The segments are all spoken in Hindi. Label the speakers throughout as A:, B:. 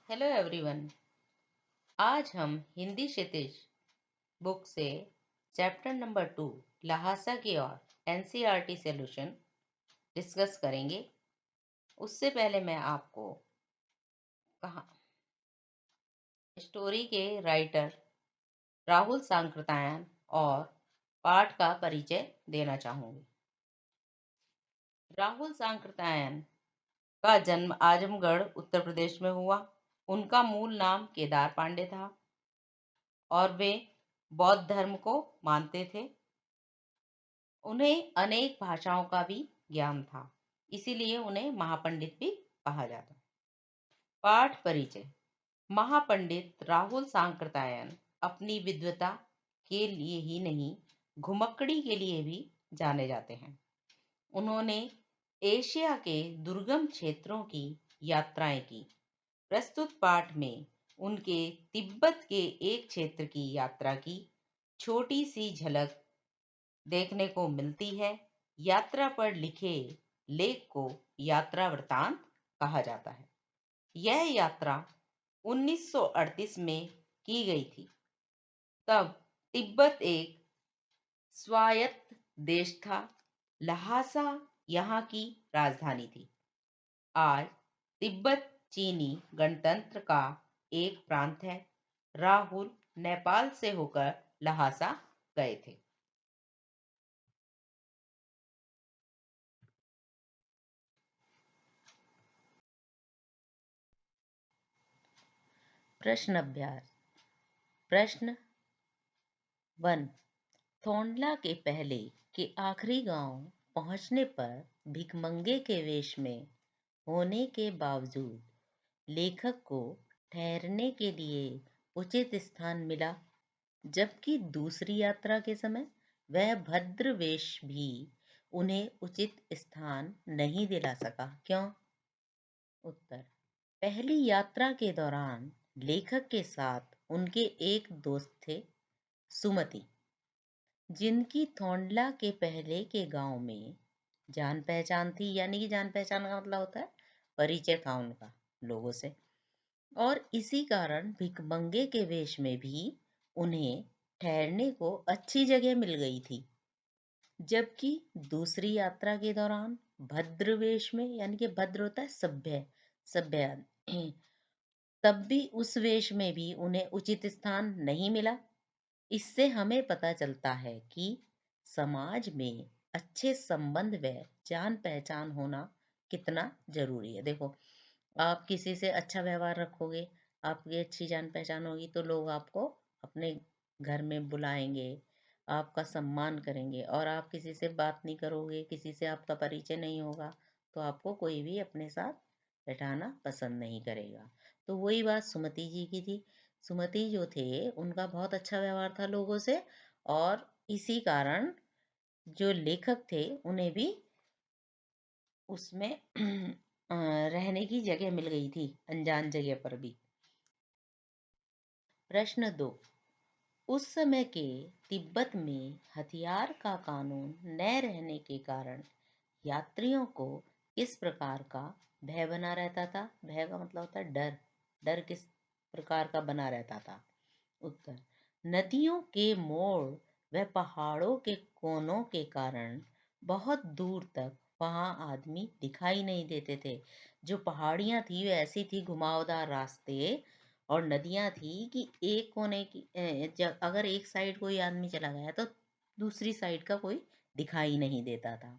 A: Hello everyone. आज हम हिंदी क्षितिज बुक से चैप्टर नंबर 2 लहासा की ओर एनसीईआरटी सॉल्यूशन डिस्कस करेंगे। उससे पहले मैं आपको कहा स्टोरी के राइटर राहुल सांकृत्यायन और पाठ का परिचय देना चाहूंगी। राहुल सांकृत्यायन का जन्म आजमगढ़ उत्तर प्रदेश में हुआ। उनका मूल नाम केदार पांडे था और वे बौद्ध धर्म को मानते थे। उन्हें अनेक भाषाओं का भी ज्ञान था, इसीलिए उन्हें महापंडित भी कहा जाता। पाठ परिचय। महापंडित राहुल सांकृत्यायन अपनी विद्वता के लिए ही नहीं, घुमक्कड़ी के लिए भी जाने जाते हैं। उन्होंने एशिया के दुर्गम क्षेत्रों की यात्राएं की। प्रस्तुत पाठ में उनके तिब्बत के एक क्षेत्र की यात्रा की छोटी सी झलक देखने को मिलती है। यात्रा पर लिखे लेख को यात्रा वृतांत कहा जाता है। यह यात्रा 1938 में की गई थी। तब तिब्बत एक स्वायत्त देश था। लहासा यहाँ की राजधानी थी। आज तिब्बत चीनी गणतंत्र का एक प्रांत है। राहुल नेपाल से होकर लहासा गए थे। प्रश्न अभ्यास। प्रश्न 1। थोंडला के पहले के आखिरी गांव पहुंचने पर भिखमंगे के वेश में होने के बावजूद लेखक को ठहरने के लिए उचित स्थान मिला, जबकि दूसरी यात्रा के समय वह भद्र वेश भी उन्हें उचित स्थान नहीं दिला सका। क्यों? उत्तर। पहली यात्रा के दौरान लेखक के साथ उनके एक दोस्त थे, सुमति, जिनकी थोंडला के पहले के गांव में जान पहचान थी। यानी कि जान पहचान का मतलब होता है परिचय था उनका लोगों से, और इसी कारण भिखमंगे के वेश में भी उन्हें ठहरने को अच्छी जगह मिल गई थी। जबकि दूसरी यात्रा के दौरान भद्र वेश में, यानी कि भद्र होता है सभ्य, सभ्य आदमी, तब भी उस वेश में भी उन्हें उचित स्थान नहीं मिला। इससे हमें पता चलता है कि समाज में अच्छे संबंध व जान पहचान होना कितना जरूरी है। देखो, आप किसी से अच्छा व्यवहार रखोगे, आपकी अच्छी जान पहचान होगी, तो लोग आपको अपने घर में बुलाएंगे, आपका सम्मान करेंगे। और आप किसी से बात नहीं करोगे, किसी से आपका परिचय नहीं होगा, तो आपको कोई भी अपने साथ बैठाना पसंद नहीं करेगा। तो वही बात सुमति जी की थी। सुमति जो थे, उनका बहुत अच्छा व्यवहार था लोगों से, और इसी कारण जो लेखक थे उन्हें भी उसमें रहने की जगह मिल गई थी, अनजान जगह पर भी। प्रश्न 2। उस समय के तिब्बत में हथियार का कानून न रहने के कारण यात्रियों को किस प्रकार का भय बना रहता था? भय का मतलब होता है डर। डर किस प्रकार का बना रहता था? उत्तर। नदियों के मोड़ व पहाड़ों के कोनों के कारण बहुत दूर तक वहां आदमी दिखाई नहीं देते थे। जो पहाड़ियां थी वे ऐसी थी, घुमावदार रास्ते, और नदियां थी कि एक कोने की अगर एक साइड कोई आदमी चला गया तो दूसरी साइड का कोई दिखाई नहीं देता था।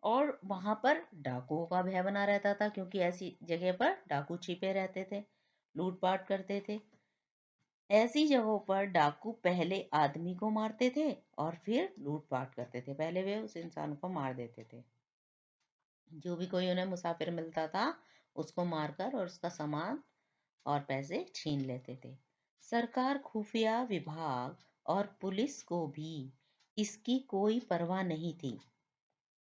A: और वहां पर डाकुओं का भय बना रहता था, क्योंकि ऐसी जगह पर डाकू छिपे रहते थे, लूटपाट करते थे। ऐसी जगहों पर डाकू पहले आदमी को मारते थे और फिर लूटपाट करते थे। पहले वे उस इंसान को मार देते थे, जो भी कोई उन्हें मुसाफिर मिलता था उसको मारकर और उसका सामान और पैसे छीन लेते थे। सरकार, खुफिया विभाग और पुलिस को भी इसकी कोई परवाह नहीं थी।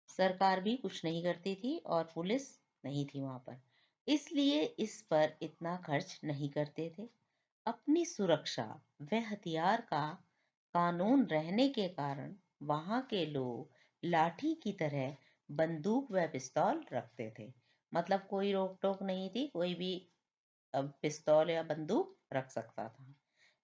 A: सरकार भी कुछ नहीं करती थी और पुलिस नहीं थी वहां पर, इसलिए इस पर इतना खर्च नहीं करते थे। अपनी सुरक्षा व हथियार का कानून रहने के कारण वहां के लोग लाठी की तरह बंदूक व पिस्तौल रखते थे। मतलब कोई रोक टोक नहीं थी, कोई भी पिस्तौल या बंदूक रख सकता था।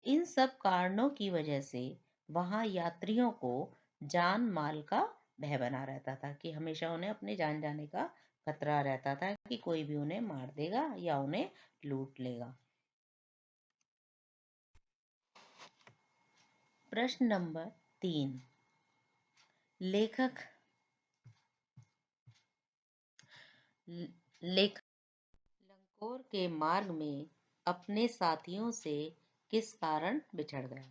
A: इन सब कारणों की वजह से वहां यात्रियों को जान माल का भय बना रहता था कि हमेशा उन्हें अपने जान जाने का खतरा रहता था कि कोई भी उन्हें मार देगा या उन्हें लूट लेगा। प्रश्न नंबर 3। लेखक लेखक लंकोर के मार्ग में अपने साथियों से किस कारण बिछड़ गया?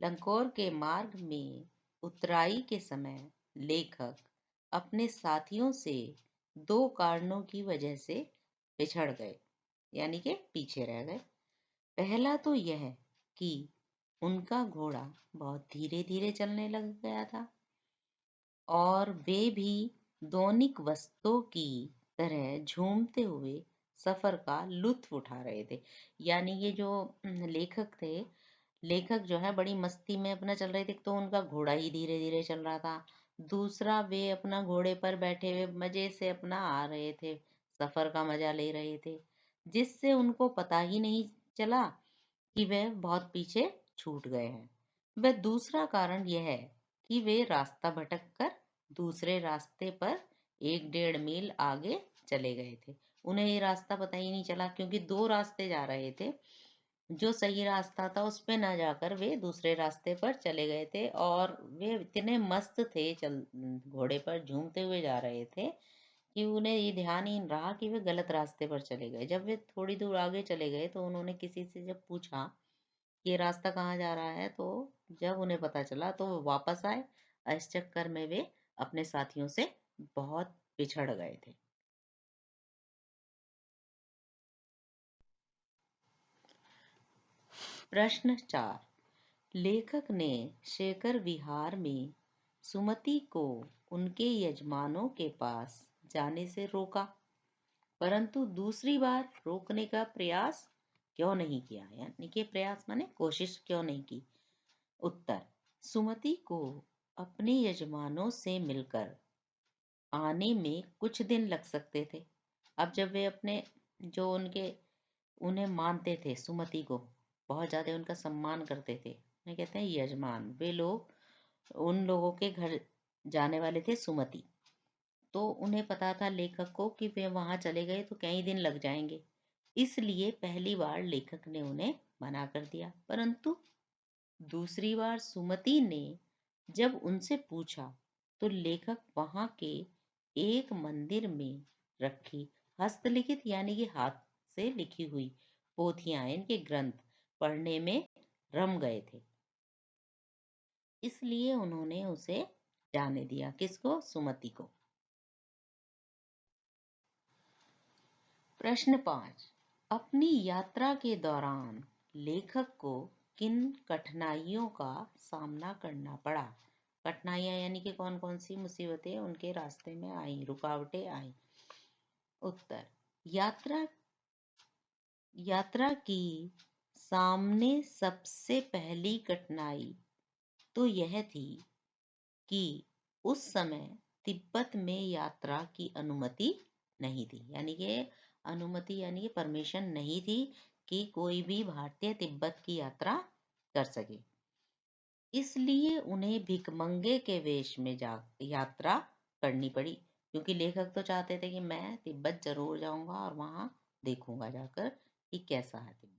A: लंकोर के मार्ग में उतराई के समय लेखक अपने साथियों से दो कारणों की वजह से बिछड़ गए, यानी कि पीछे रह गए। पहला तो यह कि उनका घोड़ा बहुत धीरे धीरे चलने लग गया था और वे भी दैनिक वस्तुओं की तरह झूमते हुए सफर का लुत्फ उठा रहे थे। यानी ये जो लेखक थे, लेखक जो है बड़ी मस्ती में अपना चल रहे थे। तो उनका घोड़ा ही धीरे धीरे चल रहा था, दूसरा वे अपना घोड़े पर बैठे हुए मजे से अपना आ रहे थे, सफर का मजा ले रहे थे, जिससे उनको पता ही नहीं चला कि वे बहुत पीछे छूट गए हैं। वह दूसरा कारण यह है कि वे रास्ता भटक कर दूसरे रास्ते पर 1-1.5 मील आगे चले गए थे। उन्हें ये रास्ता पता ही नहीं चला क्योंकि दो रास्ते जा रहे थे। जो सही रास्ता था उस पे ना जाकर वे दूसरे रास्ते पर चले गए थे और वे इतने मस्त थे, चल घोड़े पर झूमते हुए जा रहे थे कि उन्हें ये ध्यान ही नहीं रहा कि वे गलत रास्ते पर चले गए। जब वे थोड़ी दूर आगे चले गए तो उन्होंने किसी से जब पूछा ये रास्ता कहाँ जा रहा है, तो जब उन्हें पता चला तो वो वापस आए। इस चक्कर में वे अपने साथियों से बहुत पिछड़ गए थे। प्रश्न 4। लेखक ने शेखर विहार में सुमति को उनके यजमानों के पास जाने से रोका, परंतु दूसरी बार रोकने का प्रयास क्यों नहीं किया? यानी कि प्रयास माने कोशिश क्यों नहीं की? उत्तर: सुमति को अपने यजमानों से मिलकर आने में कुछ दिन लग सकते थे। अब जब वे अपने जो उनके उन्हें मानते थे, सुमति को बहुत ज्यादा उनका सम्मान करते थे, उन्हें कहते हैं यजमान। वे लोग उन लोगों के घर जाने वाले थे, सुमति। तो उन्हें पता था लेखक को कि वे वहां चले गए तो कई दिन लग जाएंगे, इसलिए पहली बार लेखक ने उन्हें मना कर दिया। परंतु दूसरी बार सुमति ने जब उनसे पूछा तो लेखक वहां के एक मंदिर में रखी हस्तलिखित यानी कि हाथ से लिखी हुई पोथियां, इनके ग्रंथ पढ़ने में रम गए थे, इसलिए उन्होंने उसे जाने दिया। किसको? सुमति को। प्रश्न 5। अपनी यात्रा के दौरान लेखक को किन कठिनाइयों का सामना करना पड़ा? कठिनाइयां यानी कि कौन कौन सी मुसीबतें उनके रास्ते में आई, रुकावटें आई? उत्तर: यात्रा यात्रा की सामने सबसे पहली कठिनाई तो यह थी कि उस समय तिब्बत में यात्रा की अनुमति नहीं थी। यानी कि अनुमति यानी कि परमिशन नहीं थी कि कोई भी भारतीय तिब्बत की यात्रा कर सके, इसलिए उन्हें भिखमंगे के वेश में जा यात्रा करनी पड़ी। क्योंकि लेखक तो चाहते थे कि मैं तिब्बत जरूर जाऊंगा और वहां देखूंगा जाकर कि कैसा है तिब्बत,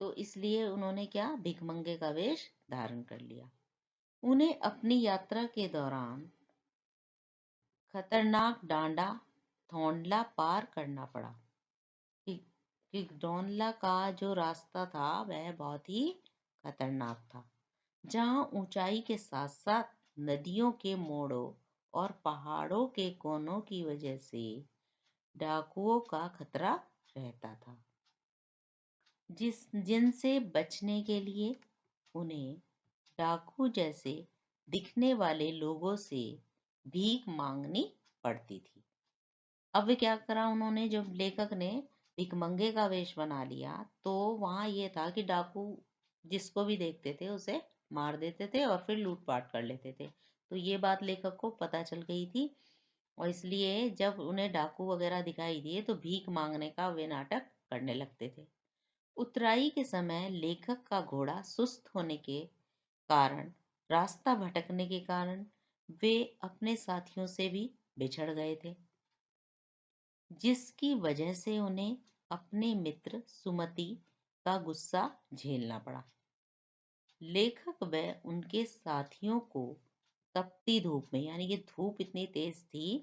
A: तो इसलिए उन्होंने क्या, भिखमंगे का वेश धारण कर लिया। उन्हें अपनी यात्रा के दौरान खतरनाक डांडा थोंडला पार करना पड़ा। कि, कि डोनला का जो रास्ता था वह बहुत ही खतरनाक था, जहां ऊंचाई के साथ साथ नदियों के मोड़ों और पहाड़ों के कोनों की वजह से डाकुओं का खतरा रहता था, जिनसे बचने के लिए उन्हें डाकू जैसे दिखने वाले लोगों से भीख मांगनी पड़ती थी। अब वे क्या करा उन्होंने, जब लेखक ने भिखमंगे का वेश बना लिया तो वहां ये था कि डाकू जिसको भी देखते थे उसे मार देते थे और फिर लूटपाट कर लेते थे। तो ये बात लेखक को पता चल गई थी और इसलिए जब उन्हें डाकू वगैरह दिखाई दिए तो भीख मांगने का वे नाटक करने लगते थे। उतराई के समय लेखक का घोड़ा सुस्त होने के कारण, रास्ता भटकने के कारण वे अपने साथियों से भी बिछड़ गए थे, जिसकी वजह से उन्हें अपने मित्र सुमति का गुस्सा झेलना पड़ा। लेखक व उनके साथियों को तपती धूप में, यानी कि धूप इतनी तेज थी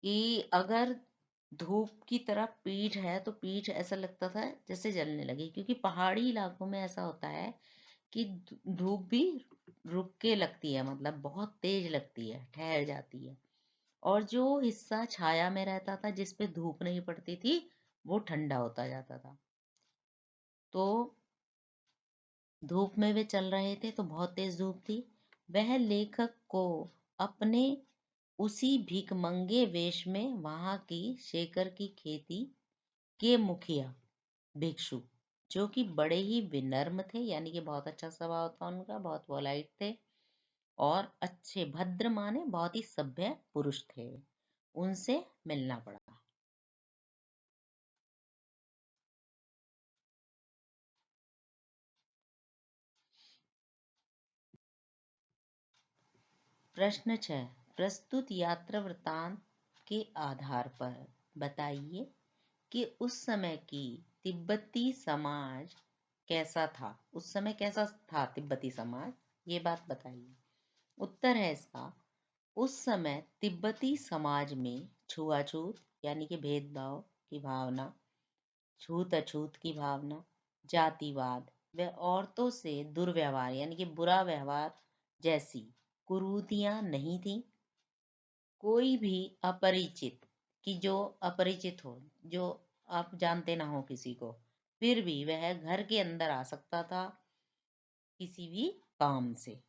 A: कि अगर धूप की तरफ पीठ है तो पीठ ऐसा लगता था जैसे जलने लगी, क्योंकि पहाड़ी इलाकों में ऐसा होता है कि धूप भी रुक के लगती है, मतलब बहुत तेज लगती है, ठहर जाती है। और जो हिस्सा छाया में रहता था, जिस पे धूप नहीं पड़ती थी, वो ठंडा होता जाता था। तो धूप में वे चल रहे थे तो बहुत तेज धूप थी। वह लेखक को अपने उसी भिखमंगे वेश में वहां की शेखर की खेती के मुखिया भिक्षु, जो कि बड़े ही विनम्र थे, यानी कि बहुत अच्छा स्वभाव था उनका, बहुत पोलाइट थे और अच्छे भद्र माने बहुत ही सभ्य पुरुष थे, उनसे मिलना पड़ा। प्रश्न 6, प्रस्तुत यात्रा वृत्तांत के आधार पर बताइए कि उस समय की तिब्बती समाज कैसा था। उस समय कैसा था तिब्बती समाज, ये बात बताइए। उत्तर है इसका, उस समय तिब्बती समाज में छुआछूत, यानी कि भेदभाव की भावना, छूत अछूत की भावना, जातिवाद व औरतों से दुर्व्यवहार, यानी कि बुरा व्यवहार जैसी कुरीतियां नहीं थी। कोई भी अपरिचित, कि जो अपरिचित हो, जो आप जानते ना हो किसी को, फिर भी वह घर के अंदर आ सकता था, किसी भी काम से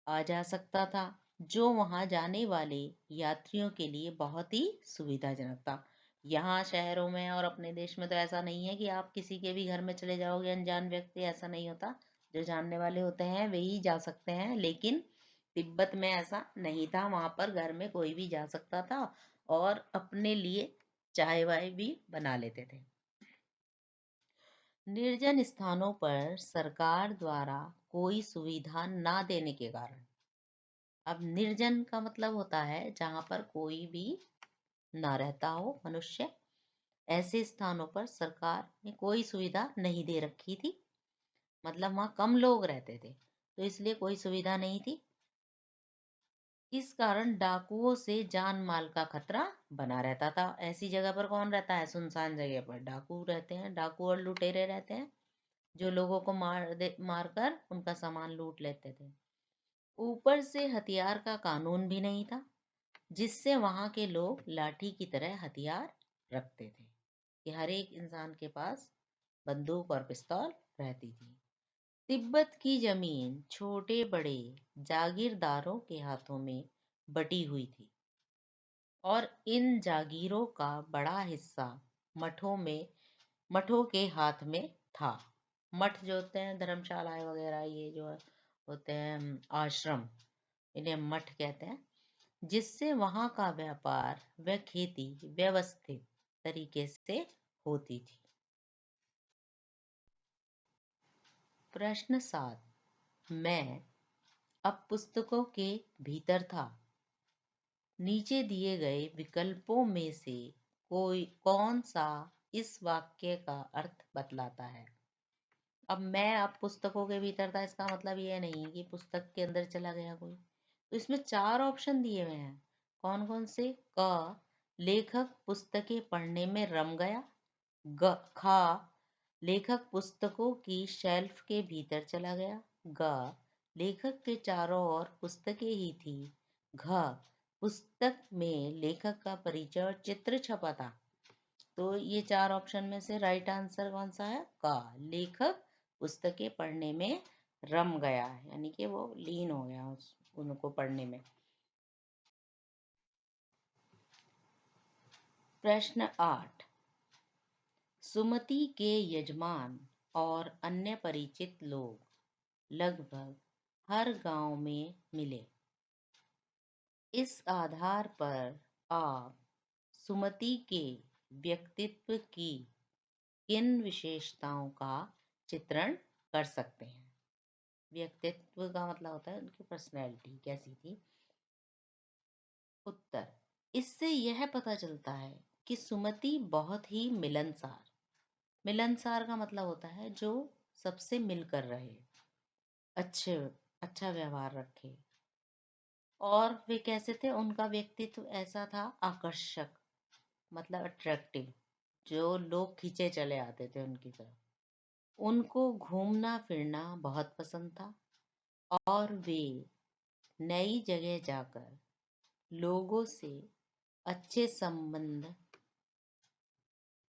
A: आ जा सकता था, जो वहां जाने वाले यात्रियों के लिए बहुत ही सुविधाजनक था। यहाँ शहरों में और अपने देश में तो ऐसा नहीं है कि आप किसी के भी घर में चले जाओगे, अनजान व्यक्ति, ऐसा नहीं होता। जो जानने वाले होते हैं वे ही जा सकते हैं, लेकिन तिब्बत में ऐसा नहीं था। वहां पर घर में कोई भी जा सकता था और अपने लिए चाय वाय भी बना लेते थे। निर्जन स्थानों पर सरकार द्वारा कोई सुविधा ना देने के कारण, अब निर्जन का मतलब होता है जहां पर कोई भी ना रहता हो मनुष्य, ऐसे स्थानों पर सरकार ने कोई सुविधा नहीं दे रखी थी, मतलब वहां कम लोग रहते थे तो इसलिए कोई सुविधा नहीं थी। इस कारण डाकुओं से जान माल का खतरा बना रहता था। ऐसी जगह पर कौन रहता है, सुनसान जगह पर डाकू रहते हैं, डाकू और लुटेरे रहते हैं, जो लोगों को मारकर उनका सामान लूट लेते थे। ऊपर से हथियार का कानून भी नहीं था, जिससे वहां के लोग लाठी की तरह हथियार रखते थे, कि हर एक इंसान के पास बंदूक और पिस्तौल रहती थी। तिब्बत की जमीन छोटे बड़े जागीरदारों के हाथों में बटी हुई थी और इन जागीरों का बड़ा हिस्सा मठों के हाथ में था। मठ जो होते हैं धर्मशालाएं वगैरह, ये जो होते हैं आश्रम, इन्हें मठ कहते हैं, जिससे वहां का व्यापार व खेती व्यवस्थित तरीके से होती थी। प्रश्न 7, मैं अब पुस्तकों के भीतर था। नीचे दिए गए विकल्पों में से कोई कौन सा इस वाक्य का अर्थ बतलाता है। अब मैं अब पुस्तकों के भीतर था, इसका मतलब ये नहीं कि पुस्तक के अंदर चला गया कोई। तो इसमें 4 ऑप्शन दिए हुए हैं। कौन कौन से, क, लेखक पुस्तकें पढ़ने में रम गया, ग, खा, लेखक पुस्तकों की शेल्फ के भीतर चला गया, ग, लेखक के चारों ओर पुस्तकें ही थी, घ, पुस्तक में लेखक का परिचय और चित्र छपा था। तो ये 4 ऑप्शन में से राइट आंसर कौन सा है, का, लेखक पुस्तकें पढ़ने में रम गया, यानी कि वो लीन हो गया उनको पढ़ने में। प्रश्न 8, सुमति के यजमान और अन्य परिचित लोग लगभग हर गांव में मिले। इस आधार पर आप सुमति के व्यक्तित्व की किन विशेषताओं का चित्रण कर सकते हैं? व्यक्तित्व का मतलब होता है उनकी पर्सनैलिटी कैसी थी। उत्तर, इससे यह पता चलता है कि सुमति बहुत ही मिलनसार, मिलनसार का मतलब होता है जो सबसे मिलकर रहे, अच्छे अच्छा व्यवहार रखे। और वे कैसे थे, उनका व्यक्तित्व ऐसा था आकर्षक, मतलब अट्रैक्टिव, जो लोग खींचे चले आते थे उनकी तरफ। उनको घूमना फिरना बहुत पसंद था और वे नई जगह जाकर लोगों से अच्छे संबंध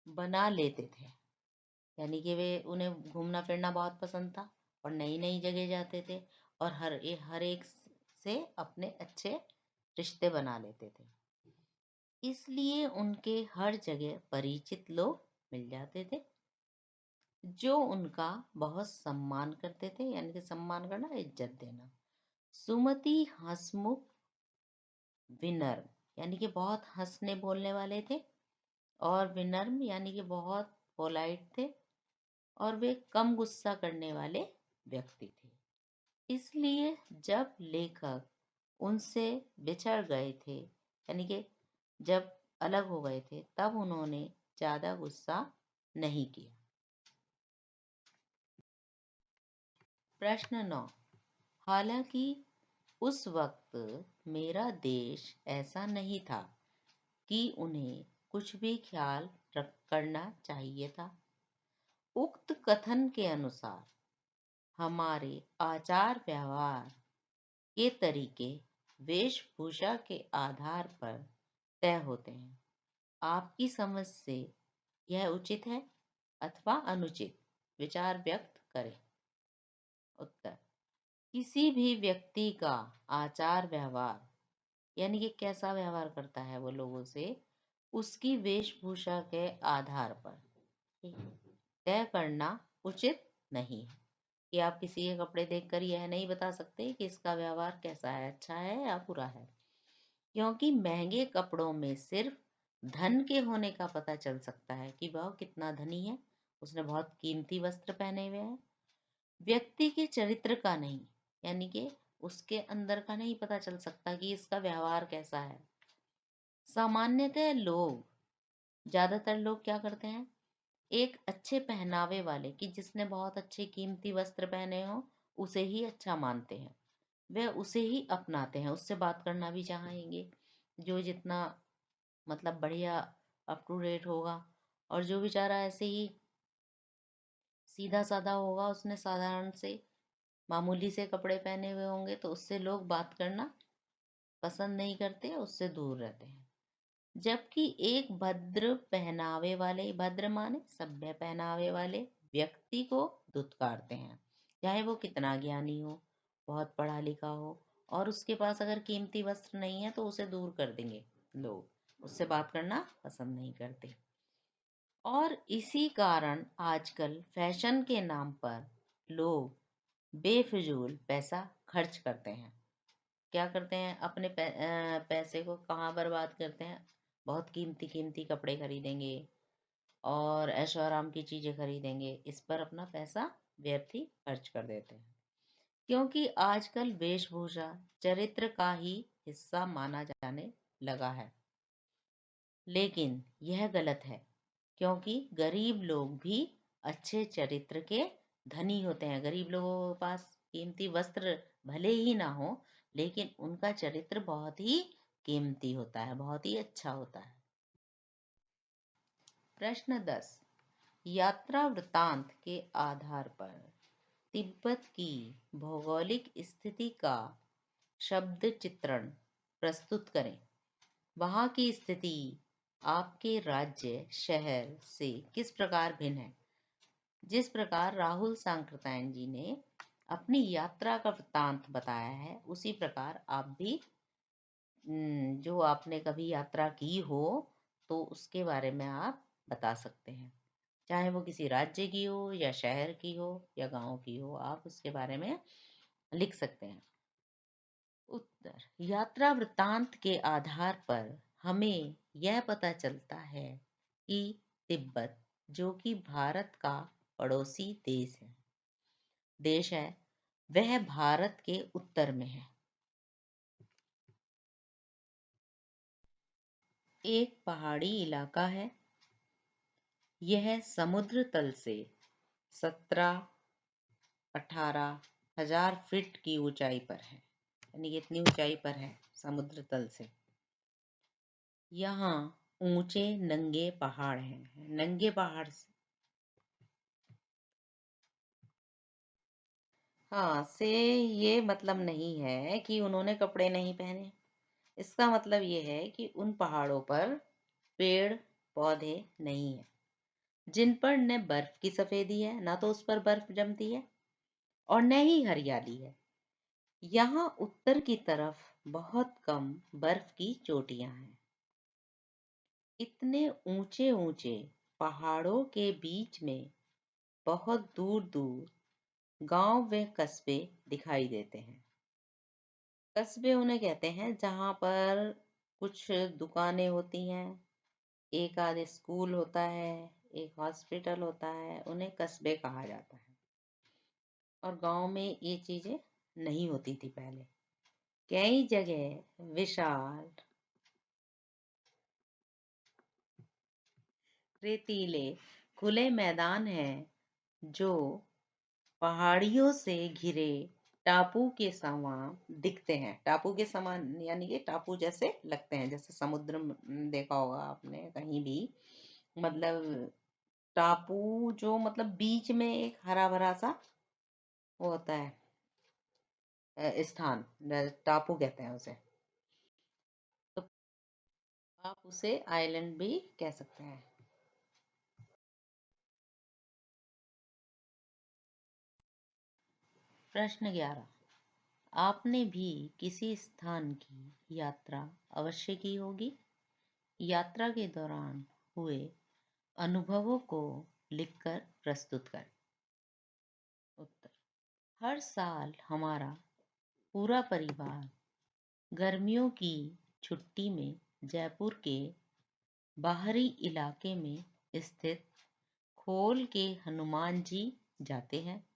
A: बना लेते थे। यानी कि वे उन्हें घूमना फिरना बहुत पसंद था और नई नई जगह जाते थे और हर एक से अपने अच्छे रिश्ते बना लेते थे। इसलिए उनके हर जगह परिचित लोग मिल जाते थे जो उनका बहुत सम्मान करते थे, यानी कि सम्मान करना, इज्जत देना। सुमति हंसमुख विनम्र, यानी कि बहुत हंसने बोलने वाले थे, और विनम्र यानी कि बहुत पोलाइट थे, और वे कम गुस्सा करने वाले व्यक्ति थे। इसलिए जब लेखक उनसे बिछड़ गए थे, यानी कि जब अलग हो गए थे, तब उन्होंने ज्यादा गुस्सा नहीं किया। प्रश्न 9, हालांकि उस वक्त मेरा देश ऐसा नहीं था कि उन्हें कुछ भी ख्याल करना चाहिए था। उक्त कथन के अनुसार हमारे आचार व्यवहार के तरीके वेशभूषा के आधार पर तय होते हैं। आपकी समझ से यह उचित है अथवा अनुचित, विचार व्यक्त करें। उत्तर, किसी भी व्यक्ति का आचार व्यवहार, यानी कि कैसा व्यवहार करता है वो लोगों से, उसकी वेशभूषा के आधार पर तय करना उचित नहीं है। कि आप किसी के कपड़े देखकर यह नहीं बता सकते कि इसका व्यवहार कैसा है, अच्छा है या बुरा है। क्योंकि महंगे कपड़ों में सिर्फ धन के होने का पता चल सकता है कि वह कितना धनी है, उसने बहुत कीमती वस्त्र पहने हुए हैं। व्यक्ति के चरित्र का नहीं, यानी कि उसके अंदर का नहीं पता चल सकता कि इसका व्यवहार कैसा है। सामान्यतः ज्यादातर लोग क्या करते हैं, एक अच्छे पहनावे वाले, कि जिसने बहुत अच्छे कीमती वस्त्र पहने हो, उसे ही अच्छा मानते हैं। वे उसे ही अपनाते हैं, उससे बात करना भी चाहेंगे जो जितना मतलब बढ़िया अप टू डेट होगा। और जो बेचारा ऐसे ही सीधा साधा होगा, उसने साधारण से मामूली से कपड़े पहने हुए होंगे, तो उससे लोग बात करना पसंद नहीं करते, उससे दूर रहते हैं। जबकि एक भद्र पहनावे वाले, भद्र माने सभ्य पहनावे वाले व्यक्ति को धुतकारते हैं, चाहे वो कितना ज्ञानी हो, बहुत पढ़ा लिखा हो, और उसके पास अगर कीमती वस्त्र नहीं है तो उसे दूर कर देंगे लोग, उससे बात करना पसंद नहीं करते। और इसी कारण आजकल फैशन के नाम पर लोग बेफिजूल पैसा खर्च करते हैं। क्या करते हैं, अपने पैसे को कहाँ बर्बाद करते हैं, बहुत कीमती कीमती कपड़े खरीदेंगे और ऐशो आराम की चीजें खरीदेंगे, इस पर अपना पैसा व्यर्थ ही खर्च कर देते हैं। क्योंकि आजकल वेशभूषा चरित्र का ही हिस्सा माना जाने लगा है। लेकिन यह गलत है, क्योंकि गरीब लोग भी अच्छे चरित्र के धनी होते हैं। गरीब लोगों के पास कीमती वस्त्र भले ही ना हो, लेकिन उनका चरित्र बहुत ही कीमती होता है, बहुत ही अच्छा होता है। प्रश्न 10, यात्रा वृत्तांत के आधार पर तिब्बत की भौगोलिक स्थिति का शब्द चित्रण प्रस्तुत करें। वहाँ की स्थिति आपके राज्य शहर से किस प्रकार भिन्न है। जिस प्रकार राहुल सांकृत्यायन जी ने अपनी यात्रा का वृत्तांत बताया है, उसी प्रकार आप भी जो आपने कभी यात्रा की हो तो उसके बारे में आप बता सकते हैं। चाहे वो किसी राज्य की हो या शहर की हो या गांव की हो, आप उसके बारे में लिख सकते हैं। उत्तर, यात्रा वृत्तांत के आधार पर हमें यह पता चलता है कि तिब्बत जो कि भारत का पड़ोसी देश है, वह भारत के उत्तर में है। एक पहाड़ी इलाका है। यह समुद्र तल से 17-18 हजार फीट की ऊंचाई पर है, यानी इतनी ऊंचाई पर है समुद्र तल से। यहाँ ऊंचे नंगे पहाड़ हैं। नंगे पहाड़ से हाँ से ये मतलब नहीं है कि उन्होंने कपड़े नहीं पहने। इसका मतलब ये है कि उन पहाड़ों पर पेड़ पौधे नहीं है, जिन पर न बर्फ की सफेदी है, ना तो उस पर बर्फ जमती है, और न ही हरियाली है। यहाँ उत्तर की तरफ बहुत कम बर्फ की चोटियां हैं। इतने ऊंचे ऊंचे पहाड़ों के बीच में बहुत दूर दूर गांव व कस्बे दिखाई देते हैं। कस्बे उन्हें कहते हैं जहाँ पर कुछ दुकानें होती हैं, एक आध स्कूल होता है, एक हॉस्पिटल होता है, उन्हें कस्बे कहा जाता है। और गांव में ये चीजें नहीं होती थी पहले। कई जगह विशाल रेतीले खुले मैदान हैं, जो पहाड़ियों से घिरे टापू के समान दिखते हैं। टापू के समान यानी कि टापू जैसे लगते हैं, जैसे समुद्र देखा होगा आपने कहीं भी। मतलब टापू जो मतलब बीच में एक हरा भरा सा वो होता है, स्थान, टापू कहते हैं उसे। तो आप उसे आइलैंड भी कह सकते हैं। प्रश्न 11। आपने भी किसी स्थान की यात्रा अवश्य की होगी। यात्रा के दौरान हुए अनुभवों को लिखकर प्रस्तुत करें। उत्तर। हर साल हमारा पूरा परिवार गर्मियों की छुट्टी में जयपुर के बाहरी इलाके में स्थित खोल के हनुमान जी जाते हैं।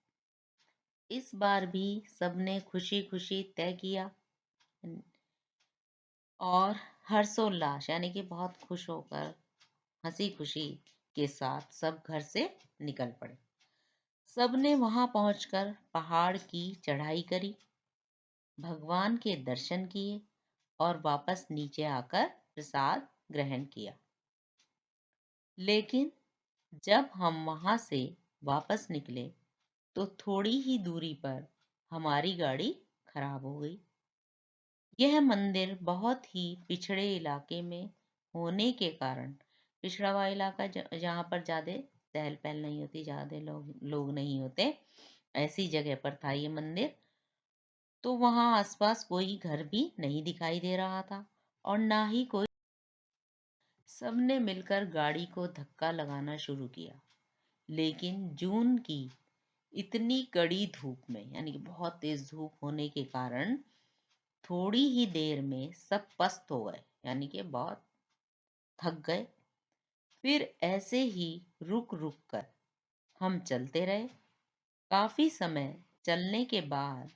A: इस बार भी सबने खुशी खुशी तय किया और हर्षोल्लास यानी कि बहुत खुश होकर हंसी खुशी के साथ सब घर से निकल पड़े। सबने वहां पहुंचकर पहाड़ की चढ़ाई करी, भगवान के दर्शन किए और वापस नीचे आकर प्रसाद ग्रहण किया। लेकिन जब हम वहां से वापस निकले तो थोड़ी ही दूरी पर हमारी गाड़ी खराब हो गई। यह मंदिर बहुत ही पिछड़े इलाके में होने के कारण, पिछड़ा हुआ इलाका जहाँ पर ज्यादा चहल पहल नहीं होती, ज्यादा लोग नहीं होते, ऐसी जगह पर था ये मंदिर। तो वहां आसपास कोई घर भी नहीं दिखाई दे रहा था और ना ही कोई। सबने मिलकर गाड़ी को धक्का लगाना शुरू किया, लेकिन जून की इतनी कड़ी धूप में, यानी कि बहुत तेज धूप होने के कारण, थोड़ी ही देर में सब पस्त हो गए, यानी कि बहुत थक गए। फिर ऐसे ही रुक रुक कर हम चलते रहे। काफी समय चलने के बाद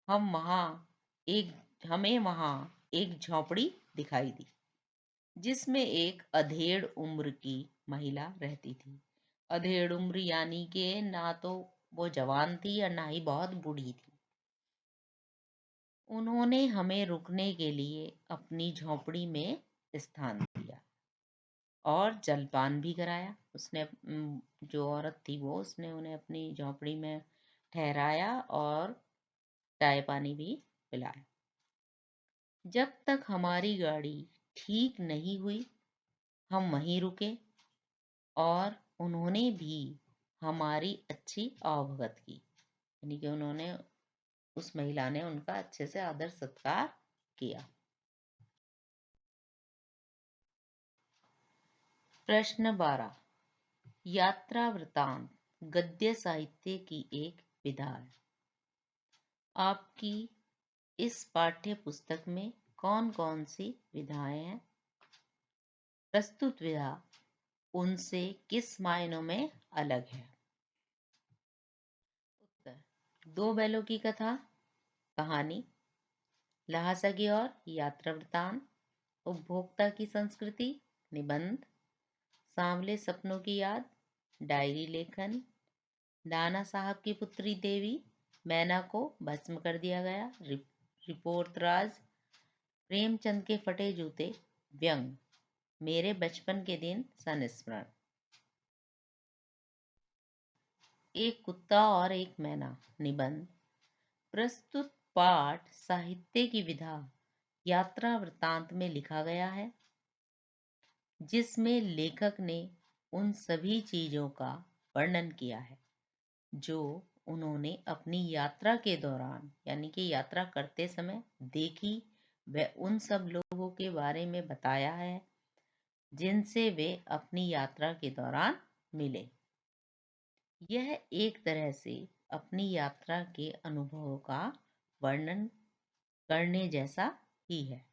A: हम वहाँ एक हमें वहाँ एक झोपड़ी दिखाई दी, जिसमें एक अधेड़ उम्र की महिला रहती थी। अधेड़ उम्र यानी कि ना तो वो जवान थी और ना ही बहुत बूढ़ी थी। उन्होंने हमें रुकने के लिए अपनी झोपड़ी में स्थान दिया और जलपान भी कराया। उसने जो औरत थी वो उसने उन्हें अपनी झोपड़ी में ठहराया और चाय पानी भी पिलाया। जब तक हमारी गाड़ी ठीक नहीं हुई हम वहीं रुके और उन्होंने भी हमारी अच्छी आवभगत की, यानी कि उन्होंने उस महिला ने उनका अच्छे से आदर सत्कार किया। प्रश्न 12। यात्रा वृतांत गद्य साहित्य की एक विधा है। आपकी इस पाठ्य पुस्तक में कौन कौन सी विधाएं हैं? प्रस्तुत विधा उनसे किस मायनों में अलग है? उत्तर, दो बैलों की कथा, कहानी, ल्हासा की और यात्रा वृतांत, उपभोक्ता की संस्कृति, निबंध, सांवले सपनों की याद, डायरी लेखन, नाना साहब की पुत्री देवी, मैना को भस्म कर दिया गया, रिपोर्ट राज, प्रेमचंद के फटे जूते, व्यंग, मेरे बचपन के दिन संस्मरण। एक कुत्ता और एक मैना, निबंध। प्रस्तुत पाठ साहित्य की विधा यात्रा वृत्तांत में लिखा गया है, जिसमें लेखक ने उन सभी चीजों का वर्णन किया है जो उन्होंने अपनी यात्रा के दौरान यानी कि यात्रा करते समय देखी। वह उन सब लोगों के बारे में बताया है जिनसे वे अपनी यात्रा के दौरान मिले। यह एक तरह से अपनी यात्रा के अनुभवों का वर्णन करने जैसा ही है।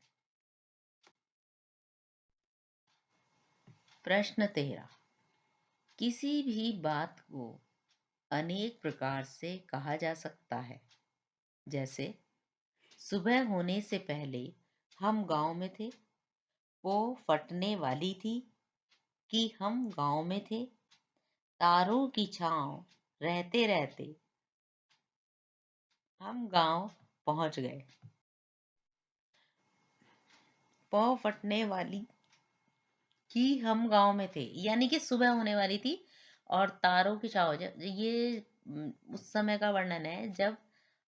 A: प्रश्न 13, किसी भी बात को अनेक प्रकार से कहा जा सकता है, जैसे सुबह होने से पहले हम गांव में थे, वो फटने वाली थी कि हम गांव में थे, तारों की छांव रहते रहते हम गांव पहुंच गए। पौ फटने वाली कि हम गांव में थे यानी कि सुबह होने वाली थी, और तारों की छाव, ये उस समय का वर्णन है जब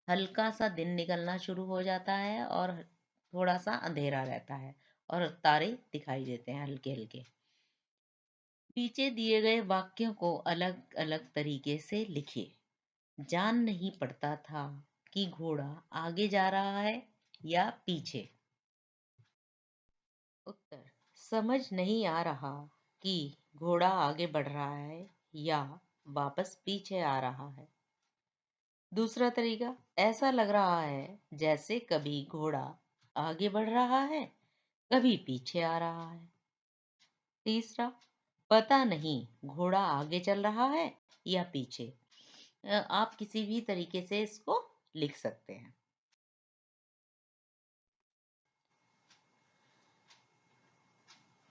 A: हल्का सा दिन निकलना शुरू हो जाता है और थोड़ा सा अंधेरा रहता है और तारे दिखाई देते हैं हल्के हल्के। नीचे दिए गए वाक्यों को अलग अलग तरीके से लिखिए। जान नहीं पड़ता था कि घोड़ा आगे जा रहा है या पीछे। उत्तर, समझ नहीं आ रहा कि घोड़ा आगे बढ़ रहा है या वापस पीछे आ रहा है। दूसरा तरीका, ऐसा लग रहा है जैसे कभी घोड़ा आगे बढ़ रहा है, कभी पीछे आ रहा है। तीसरा, पता नहीं घोड़ा आगे चल रहा है या पीछे। आप किसी भी तरीके से इसको लिख सकते हैं।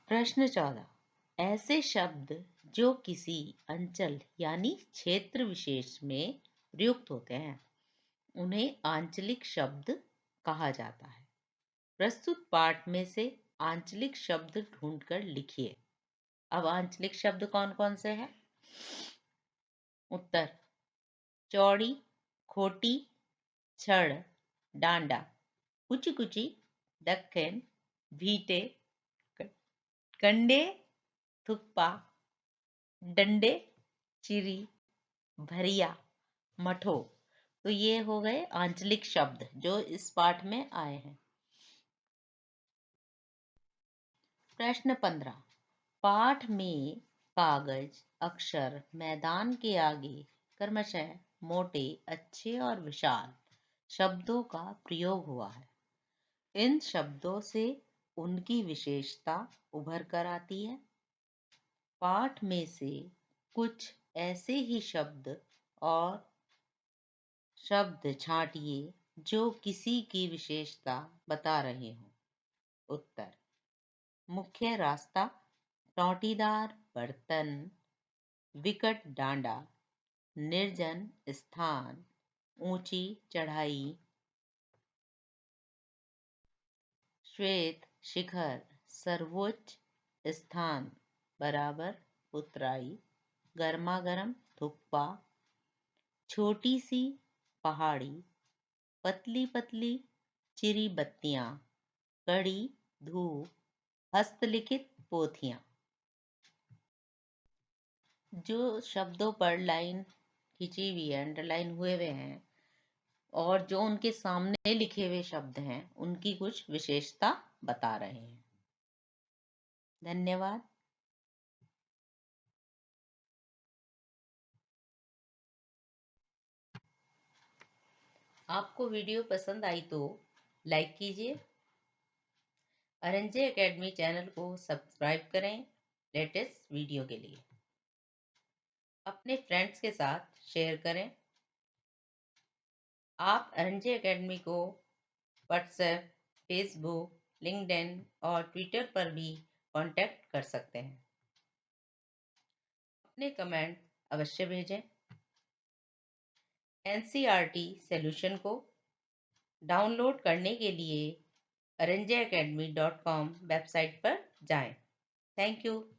A: प्रश्न 14, ऐसे शब्द जो किसी अंचल यानी क्षेत्र विशेष में प्रयुक्त होते हैं उन्हें आंचलिक शब्द कहा जाता है। प्रस्तुत पाठ में से आंचलिक शब्द ढूंढकर लिखिए। अब आंचलिक शब्द कौन कौन से हैं? उत्तर, चौड़ी, खोटी, छड़, डांडा, कुची कुची, दक्कन, भीटे, कंडे, थुक्पा, डंडे, चिरी, भरिया, मठो। तो ये हो गए आंचलिक शब्द जो इस पाठ में आए हैं। प्रश्न 15, पाठ में कागज अक्षर मैदान के आगे क्रमशः मोटे, अच्छे और विशाल शब्दों का प्रयोग हुआ है। इन शब्दों से उनकी विशेषता उभर कर आती है। पाठ में से कुछ ऐसे ही शब्द और शब्द छांटिए जो किसी की विशेषता बता रहे हों। उत्तर, मुख्य रास्ता, टौटीदार बर्तन, विकट डांडा, निर्जन स्थान, ऊंची चढ़ाई, श्वेत शिखर, सर्वोच्च स्थान, बराबर उतराई, गर्मागर्म थुक्पा, छोटी सी पहाड़ी, पतली पतली चिरी बत्तियां, कड़ी धूप, हस्तलिखित पोथियां। जो शब्दों पर लाइन खिंची हुई है, अंडरलाइन हुए हुए हैं, और जो उनके सामने लिखे हुए शब्द हैं उनकी कुछ विशेषता बता रहे हैं। धन्यवाद। आपको वीडियो पसंद आई तो लाइक कीजिए, अरंजे एकेडमी चैनल को सब्सक्राइब करें लेटेस्ट वीडियो के लिए। अपने फ्रेंड्स के साथ शेयर करें। आप एनजे एकेडमी को व्हाट्सएप, फेसबुक, लिंक्डइन और ट्विटर पर भी कांटेक्ट कर सकते हैं। अपने कमेंट अवश्य भेजें। एनसीईआरटी सॉल्यूशन को डाउनलोड करने के लिए aranjaacademy.com वेबसाइट पर जाएं। Thank you.